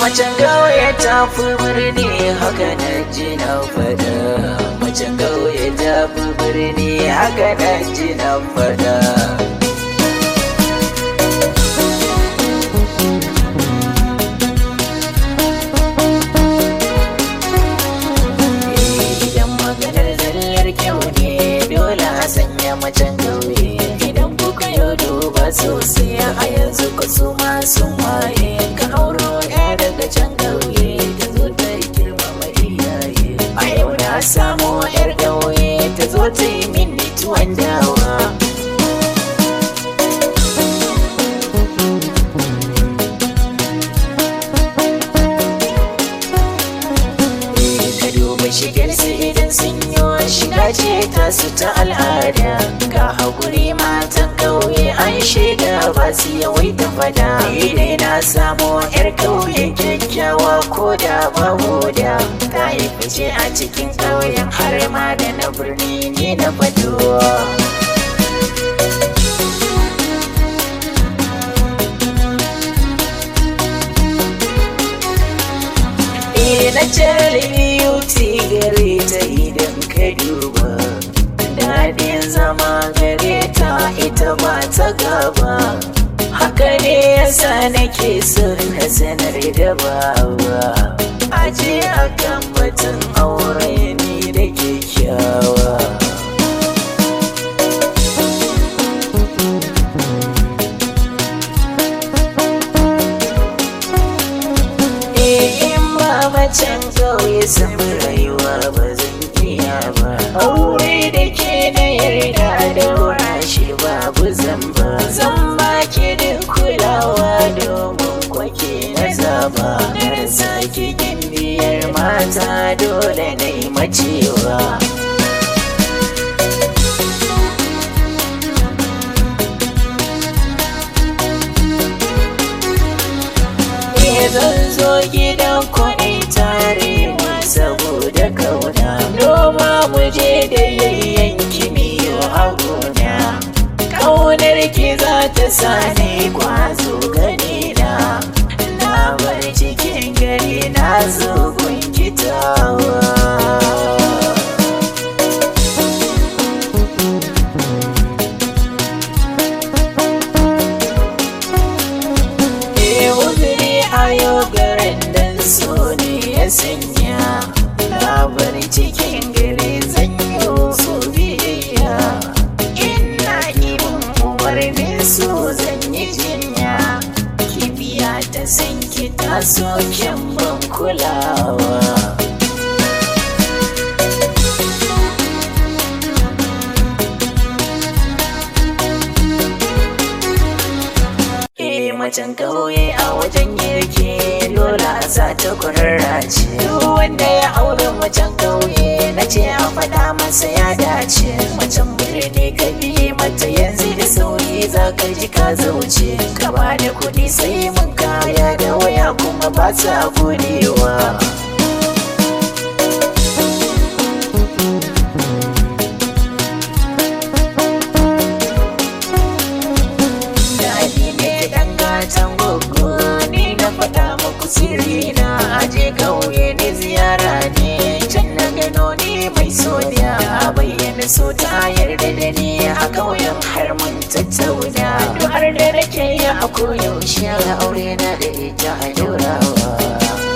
Macen kauye ta fi birni haka na ji na fada. Macen kauye ta fi birni haka na ji na fada. Idan maganar zallar kyau ne dole a sanya macen kauye. Idan kuka yi duba sosai a yanzu ku su masu waye ka auro daga can kauye ta zo ta yi girmama iyaye. A yau na samu yar kauye ta zo ta yi mini tuwon dawa. Ka duba shigar su idan sun yi shiga ce ta su ta al'ada. Ga haƙuri matan kauye an shaida ba su yawaita fada. Idai na samu yar kauye kyakkyawa ko da babu da ta yi fice a cikin kauyen har ma da na birni ne na fado. Natural beauty gare ta idan ka duba, daɗin zama gare ta ita ba ta gaba. Haka ne yasa nake son na sanar da baba aje akan batun aure ni da kyakkyawa. Macen kauye sun rayuwa ba zan iya ba. Aure da ke na yarda daura shi babu zamba. Zan baki da kulawa domin kwake na zaba. Na rasa ki gindiyar mata dole na yi macewa. Zan zo gidan kwaɗai tare saboda kauna. Noma mu je da yayyan kimiyo a gona. Ƙaunar ki za ta sani kwazo gani na. Na bar cikin gari na zo gwankitawa. Sanya labar cikin gari zan yi so biyayya. Ina ibin umarnin so zan yi jinya. Kibiya ta san ki taso kyan ban kulawa. Macen kauye a wajen yake lola za ta kurarra ce. Duk wanda ya aure macen kauye na ce a faɗa masa ya dace. Macen birni ka bi mata yanzu da sauri za ka ji ka zauce. Ka ba da kuɗi sai mun kaya da waya kuma ba sa godewa. Sirina aje kauye ne ziyara ne can na gano ni mai soniya. A bayyana so ta yarda da ni a kauyen har mun tattauna. Duk har da nake yi a koyaushe a aure na da ita a daurawa.